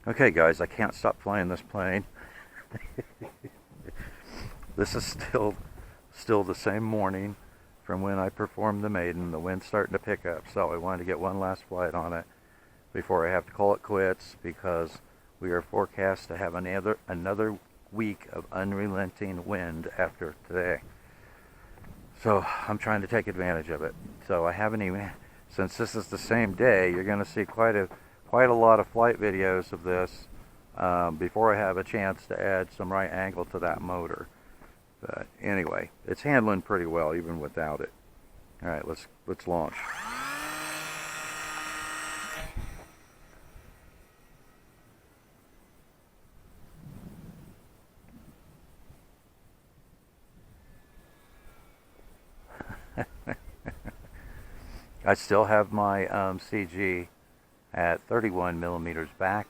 Okay guys, I can't stop flying this plane. This is still the same morning from when I performed the maiden. The wind's starting to pick up, so I wanted to get one last flight on it before I have to call it quits, because we are forecast to have another week of unrelenting wind after today. So I'm trying to take advantage of it. So I haven't even, since this is the same day, you're going to see quite a lot of flight videos of this before I have a chance to add some right angle to that motor. But anyway, it's handling pretty well even without it. All right, let's launch. I still have my CG at 31 millimeters back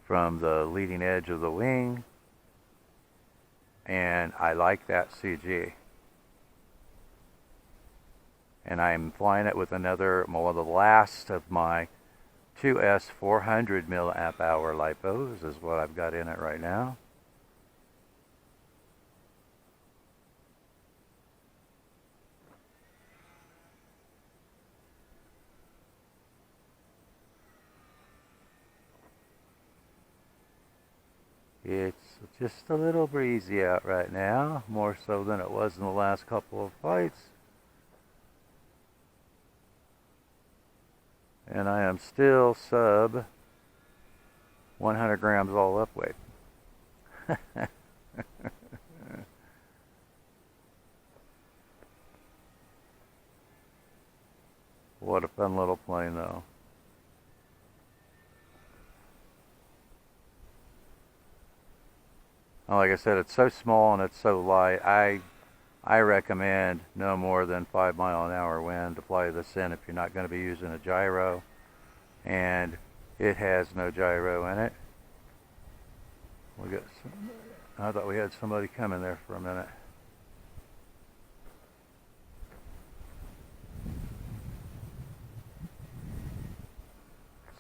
from the leading edge of the wing, and I like that CG. And I'm flying it with another, one of the last of my 2S 400 milliamp hour Lipos is what I've got in it right now. It's just a little breezy out right now, more so than it was in the last couple of flights. And I am still sub 100 grams all up weight. What a fun little plane though. Like I said, it's so small and it's so light. I recommend no more than 5 mile an hour wind to fly this in if you're not going to be using a gyro. And it has no gyro in it. I thought we had somebody coming there for a minute.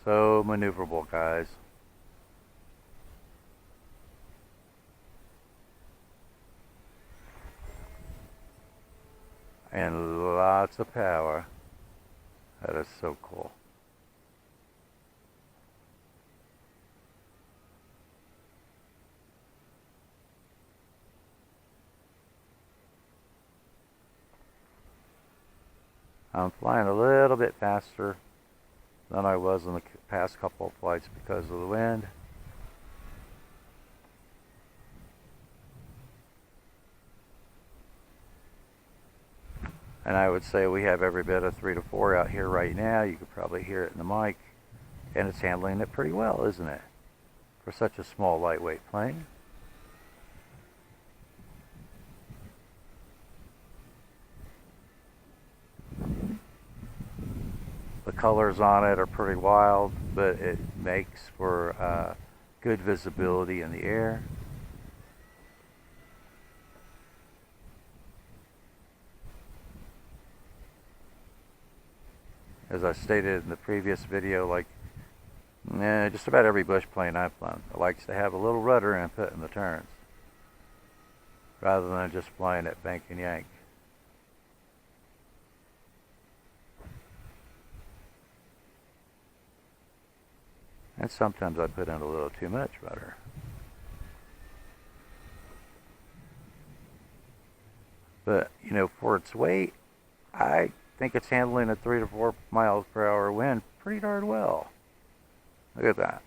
So maneuverable, guys. And lots of power. That is so cool. I'm flying a little bit faster than I was in the past couple of flights because of the wind. And I would say we have every bit of 3 to 4 out here right now. You could probably hear it in the mic. And it's handling it pretty well, isn't it? For such a small, lightweight plane. The colors on it are pretty wild, but it makes for good visibility in the air. As I stated in the previous video, like just about every bush plane I've flown likes to have a little rudder input in the turns, rather than just flying it bank and yank. And sometimes I put in a little too much rudder. But, you know, for its weight, I think it's handling a 3 to 4 miles per hour wind pretty darn well. Look at that.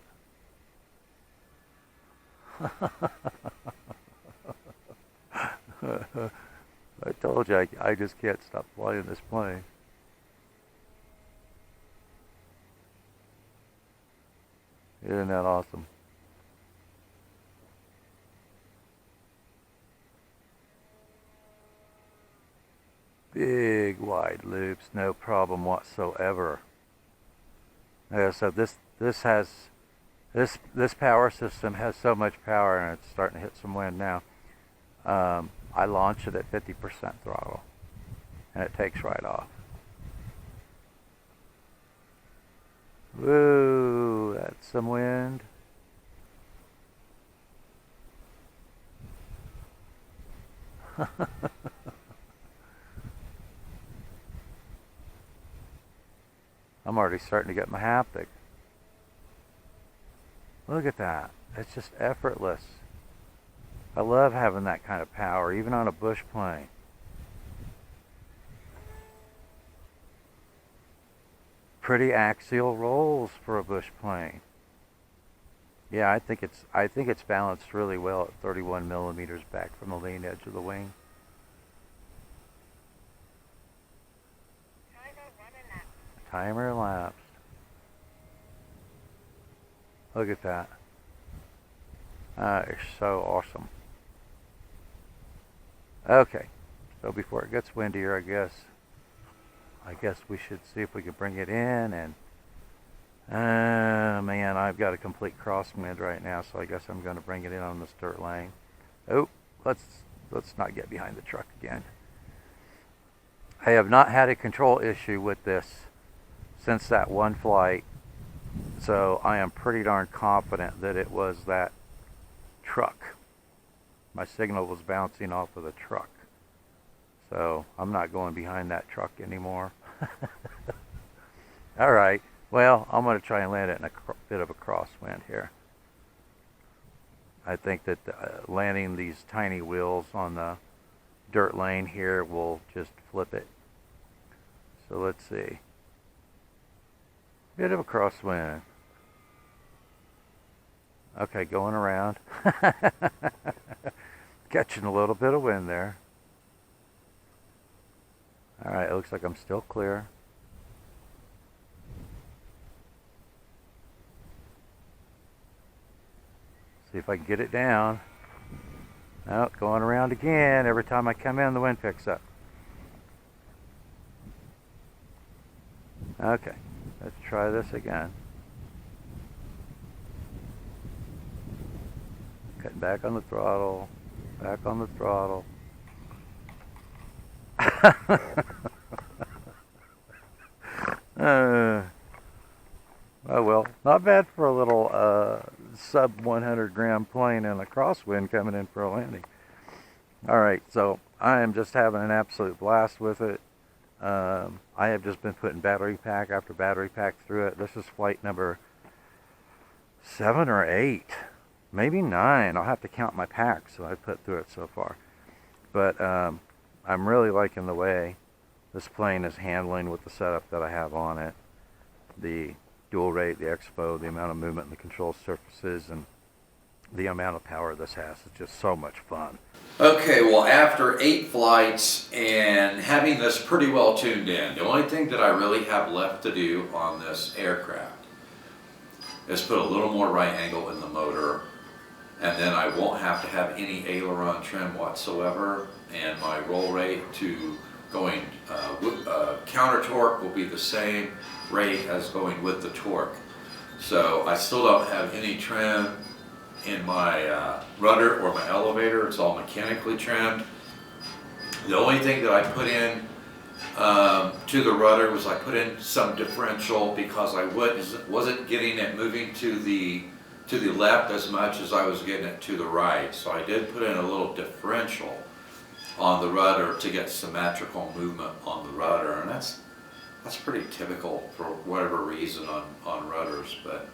I told you I just can't stop flying this plane. Isn't that awesome? Big wide loops, no problem whatsoever. Yeah, so this power system has so much power, and it's starting to hit some wind now. I launch it at 50% throttle, and it takes right off. Woo, that's some wind. I'm already starting to get my haptic. Look at that. It's just effortless. I love having that kind of power, even on a bush plane. Pretty axial rolls for a bush plane. Yeah, I think it's balanced really well at 31 millimeters back from the lean edge of the wing. Timer elapsed. Look at that. It's so awesome. Okay, so before it gets windier, I guess we should see if we can bring it in. And man, I've got a complete crosswind right now, so I guess I'm going to bring it in on this dirt lane. Oh, let's not get behind the truck again. I have not had a control issue with this since that one flight, so I am pretty darn confident that it was that truck. My signal was bouncing off of the truck, so I'm not going behind that truck anymore. All right, well, I'm going to try and land it in a bit of a crosswind here. I think that landing these tiny wheels on the dirt lane here will just flip it. So let's see. Bit of a crosswind. Okay, going around. Catching a little bit of wind there. Alright, it looks like I'm still clear. See if I can get it down. Oh, going around again. Every time I come in, the wind picks up. Okay, let's try this again. Cutting back on the throttle. Back on the throttle. Oh well, not bad for a little sub-100g plane and a crosswind coming in for a landing. Alright, so I am just having an absolute blast with it. I have just been putting battery pack after battery pack through it. This is flight number 7 or 8, maybe 9. I'll have to count my packs that I've put through it so far. But I'm really liking the way this plane is handling with the setup that I have on it. The dual rate, the expo, the amount of movement in the control surfaces, and the amount of power this has. It's just so much fun. Okay, well, after 8 flights and having this pretty well tuned in, the only thing that I really have left to do on this aircraft is put a little more right angle in the motor, and then I won't have to have any aileron trim whatsoever, and my roll rate to going counter torque will be the same rate as going with the torque. So I still don't have any trim in my rudder or my elevator. It's all mechanically trimmed. The only thing that I put in to the rudder was I put in some differential because I wasn't getting it moving to the left as much as I was getting it to the right. So I did put in a little differential on the rudder to get symmetrical movement on the rudder, and that's pretty typical for whatever reason on rudders, but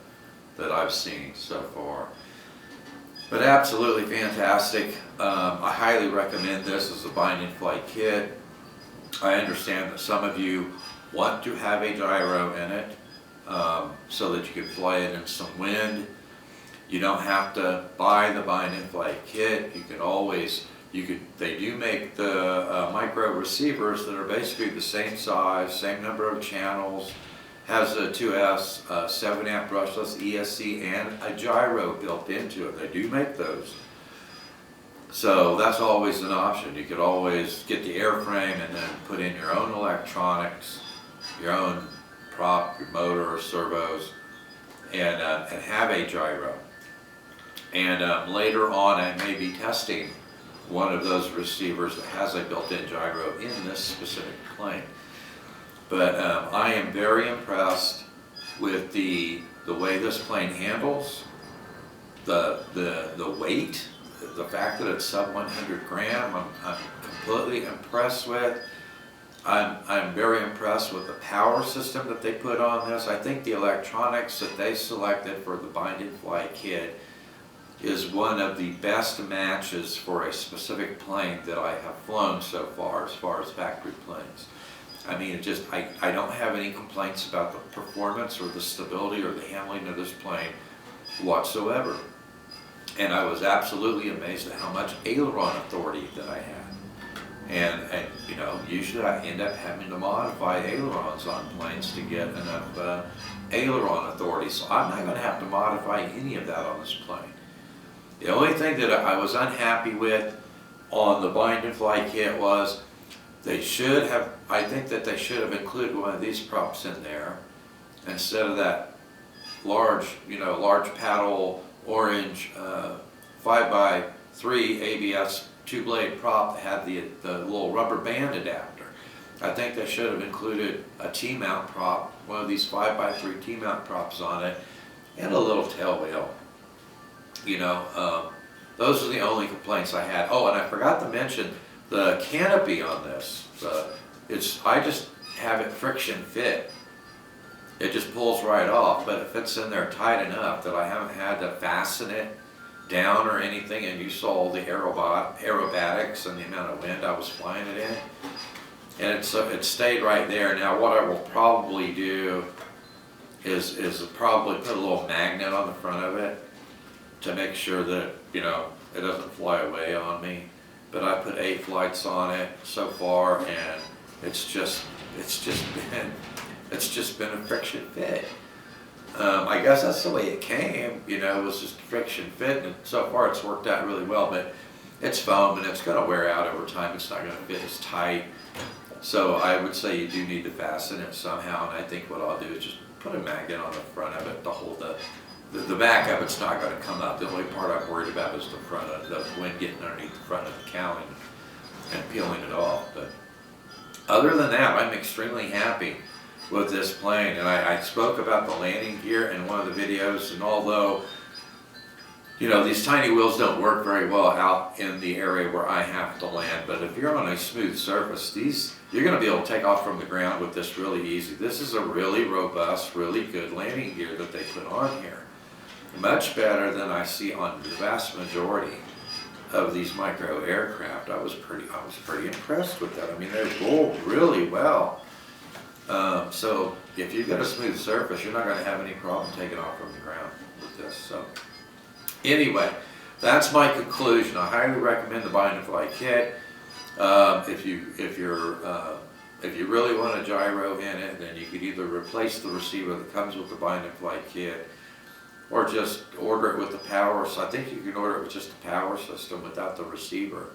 that I've seen so far. But absolutely fantastic. I highly recommend this as a bind in flight kit. I understand that some of you want to have a gyro in it so that you can fly it in some wind. You don't have to buy the bind in flight kit. You can always, they do make the micro receivers that are basically the same size, same number of channels, has a 2S 7 amp brushless ESC and a gyro built into it. They do make those. So that's always an option. You could always get the airframe and then put in your own electronics, your own prop, your motor, servos, and have a gyro. And later on I may be testing one of those receivers that has a built-in gyro in this specific plane. But I am very impressed with the way this plane handles, the weight, the fact that it's sub 100 gram, I'm completely impressed with. I'm very impressed with the power system that they put on this. I think the electronics that they selected for the bind and fly kit is one of the best matches for a specific plane that I have flown so far as factory planes. I mean, I don't have any complaints about the performance or the stability or the handling of this plane whatsoever. And I was absolutely amazed at how much aileron authority that I had. And you know, usually I end up having to modify ailerons on planes to get enough aileron authority. So I'm not going to have to modify any of that on this plane. The only thing that I was unhappy with on the bind and fly kit was they should have, I think that they should have included one of these props in there instead of that large, you know, large paddle orange 5x3 ABS two-blade prop that had the little rubber band adapter. I think they should have included a T-mount prop, one of these 5x3 T-mount props on it, and a little tail wheel. You know, those are the only complaints I had. Oh, and I forgot to mention the canopy on this. I just have it friction fit. It just pulls right off, but it fits in there tight enough that I haven't had to fasten it down or anything. And you saw the aerobatics and the amount of wind I was flying it in, and it stayed right there. Now what I will probably do is probably put a little magnet on the front of it to make sure that, you know, it doesn't fly away on me. But I put 8 flights on it so far, and it's just been a friction fit. I guess that's the way it came, you know, it was just friction fit, and so far it's worked out really well, but it's foam and it's going to wear out over time. It's not going to fit as tight. So I would say you do need to fasten it somehow, and I think what I'll do is just put a magnet on the front of it to hold the back of it's not going to come up. The only part I'm worried about is the front of the wind getting underneath the front of the cowling and peeling it off. But other than that, I'm extremely happy with this plane. And I spoke about the landing gear in one of the videos, and although, you know, these tiny wheels don't work very well out in the area where I have to land, but if you're on a smooth surface, you're going to be able to take off from the ground with this really easy. This is a really robust, really good landing gear that they put on here. Much better than I see on the vast majority of these micro aircraft. I was pretty impressed with that. I mean, they roll really well. So if you've got a smooth surface, you're not going to have any problem taking off from the ground with this. So anyway, that's my conclusion. I highly recommend the bind and fly kit. If you really want a gyro in it, then you could either replace the receiver that comes with the bind and fly kit, or just order it with the power. So I think you can order it with just the power system without the receiver,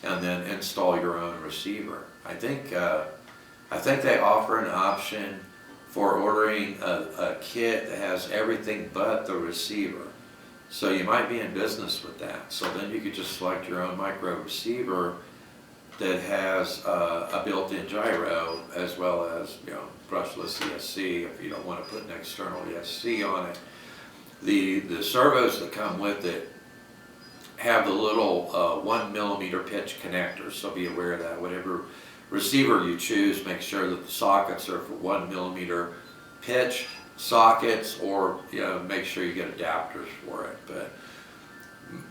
and then install your own receiver. I think they offer an option for ordering a kit that has everything but the receiver. So you might be in business with that. So then you could just select your own micro receiver that has a built-in gyro, as well as, you know, brushless ESC if you don't want to put an external ESC on it. The servos that come with it have the little 1mm pitch connectors, so be aware of that. Whatever receiver you choose, make sure that the sockets are for 1mm pitch sockets, or, you know, make sure you get adapters for it. But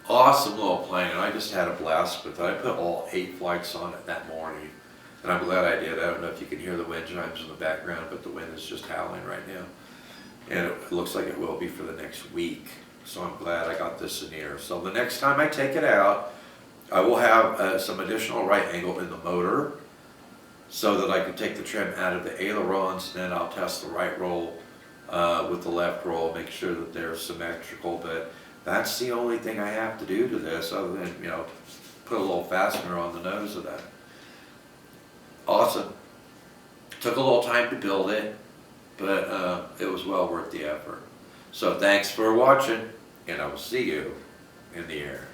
awesome little plane, and I just had a blast with it. I put all 8 flights on it that morning, and I'm glad I did. I don't know if you can hear the wind chimes in the background, but the wind is just howling right now. And it looks like it will be for the next week. So I'm glad I got this in here. So the next time I take it out, I will have some additional right angle in the motor so that I can take the trim out of the ailerons. Then I'll test the right roll with the left roll, make sure that they're symmetrical. But that's the only thing I have to do to this, other than, you know, put a little fastener on the nose of that. Awesome. Took a little time to build it, but it was well worth the effort. So thanks for watching, and I will see you in the air.